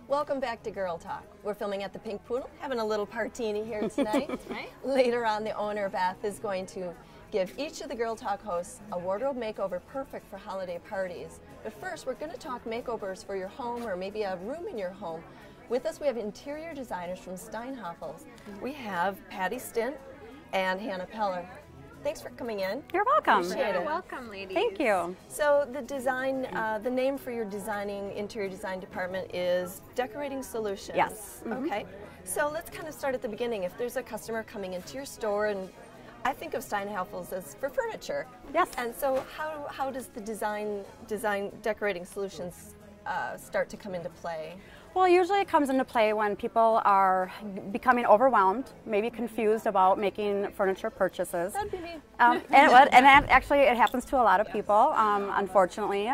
Welcome back to Girl Talk. We're filming at the Pink Poodle, having a little partini here tonight. Right. Later on, the owner, Beth, is going to give each of the Girl Talk hosts a wardrobe makeover perfect for holiday parties. But first, we're going to talk makeovers for your home or maybe a room in your home. With us, we have interior designers from Steinhafels. We have Patti Stindt and Hannah Peller. Thanks for coming in. You're welcome. Appreciate You're it. welcome, ladies. Thank you. So the design, the name for your designing interior design department is Decorating Solutions. Yes. Okay. So let's kind of start at the beginning. If there's a customer coming into your store, and I think of Steinhafels as for furniture. Yes. And so how does the design Decorating Solutions start to come into play? Well, usually it comes into play when people are becoming overwhelmed, maybe confused about making furniture purchases. That'd be me. Actually, it happens to a lot of people, unfortunately.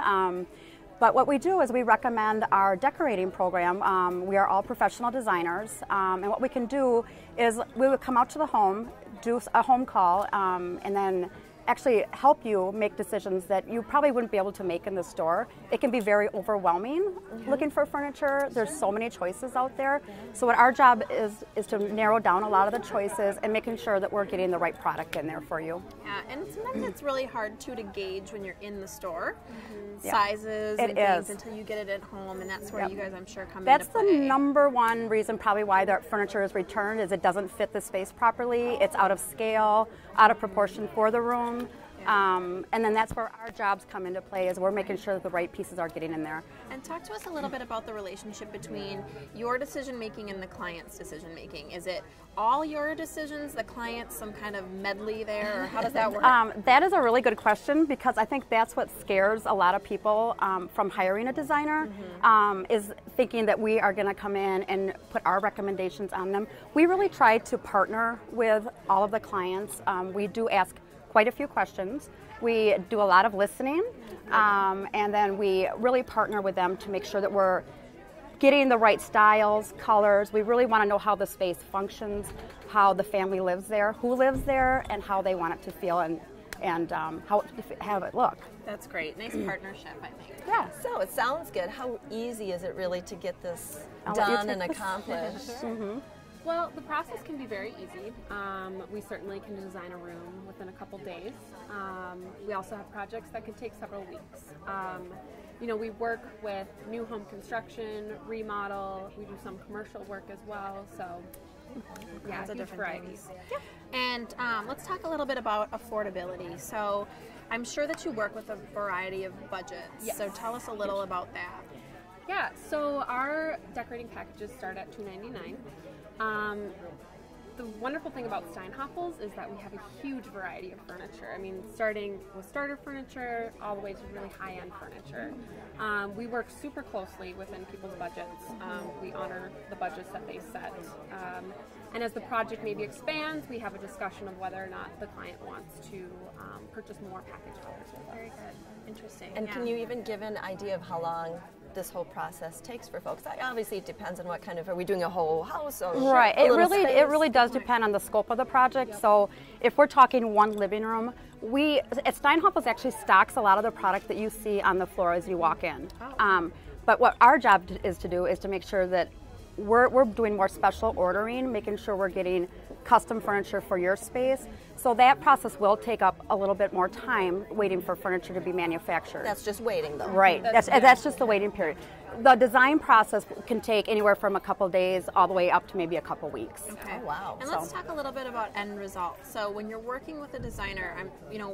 But what we do is we recommend our decorating program. We are all professional designers, and what we can do is we would come out to the home, do a home call, and then actually help you make decisions that you probably wouldn't be able to make in the store. It can be very overwhelming looking for furniture. There's so many choices out there. So what our job is to narrow down a lot of the choices and making sure that we're getting the right product in there for you. Yeah, and sometimes it's really hard too to gauge when you're in the store, Yeah. sizes It and things is. until you get it at home, and that's where Yep. you guys, I'm sure, come That's into the play. number one reason probably why the furniture is returned is it doesn't fit the space properly. It's out of scale, out of proportion for the room. And then that's where our jobs come into play, is we're making sure that the right pieces are getting in there. And talk to us a little bit about the relationship between your decision making and the client's decision making. Is it all your decisions, the client's some kind of medley there, or how does that work? That is a really good question, because I think that's what scares a lot of people from hiring a designer, is thinking that we are going to come in and put our recommendations on them. We really try to partner with all of the clients. We do ask quite a few questions. We do a lot of listening, and then we really partner with them to make sure that we're getting the right styles, colors. We really want to know how the space functions, how the family lives there, who lives there, and how they want it to feel and how it look. That's great. Nice partnership, I think. Yeah. So it sounds good. How easy is it really to get this I'll let you done take and this. accomplished? Well, the process can be very easy. We certainly can design a room within a couple days. We also have projects that can take several weeks. We work with new home construction, remodel. We do some commercial work as well. So, yeah, Lots of huge different varieties. things. And let's talk a little bit about affordability. So I'm sure that you work with a variety of budgets. Yes. So tell us a little about that. Yeah, so our decorating packages start at $2.99. The wonderful thing about Steinhafels is that we have a huge variety of furniture. I mean, starting with starter furniture all the way to really high-end furniture. We work super closely within people's budgets. We honor the budgets that they set. And as the project maybe expands, we have a discussion of whether or not the client wants to purchase more package colors with us. Very good. Interesting. And yeah. can you even give an idea of how long this whole process takes for folks? Obviously, it depends on what kind of, are we doing a whole house or Right. a It little really space? does depend on the scope of the project. So if we're talking one living room, we at Steinhafels actually stocks a lot of the product that you see on the floor as you walk in. But what our job is to make sure that we're doing more special ordering, making sure we're getting custom furniture for your space. So that process will take up a little bit more time waiting for furniture to be manufactured. That's just waiting, though. Right. That's just the waiting period. The design process can take anywhere from a couple days all the way up to maybe a couple weeks. Okay. Oh, wow. And let's talk a little bit about end result. So when you're working with a designer,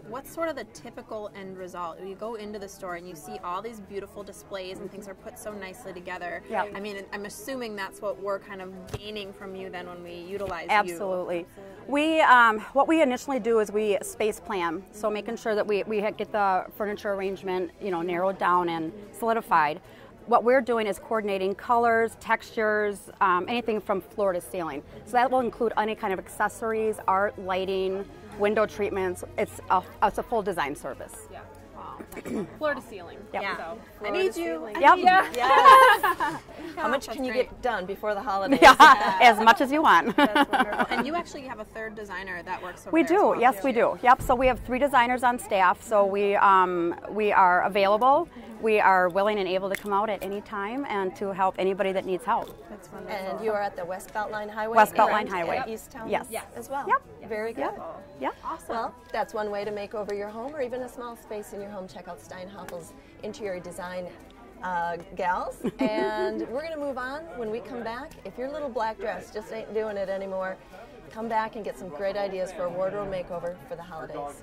what's sort of the typical end result? You go into the store and you see all these beautiful displays and things are put so nicely together. Yeah. I mean, I'm assuming that's what we're kind of gaining from you then when we utilize you. Absolutely. What we initially do is we space plan. So making sure that we get the furniture arrangement, narrowed down and solidified. What we're doing is coordinating colors, textures, anything from floor to ceiling. So that will include any kind of accessories, art, lighting, window treatments. It's a full design service. Yeah. Wow. Floor to ceiling. Yep. Yeah. So, I need you. Yep. Yes. How much That's can you great. get done before the holidays? Yeah, as much as you want. That's wonderful. And you actually have a third designer that works over We there as do, well, yes, too. we do. Yep. So we have 3 designers on staff. So we are available. we are willing and able to come out at any time and to help anybody that needs help. That's wonderful. And you are at the West Beltline Highway? West Beltline and Highway. at East Town Yes. as well? Yep. Very good. Yep. Awesome. Well, that's one way to make over your home or even a small space in your home. Check out Steinhafels Interior Design gals. And we're going to move on. When we come back, if your little black dress just ain't doing it anymore, come back and get some great ideas for a wardrobe makeover for the holidays.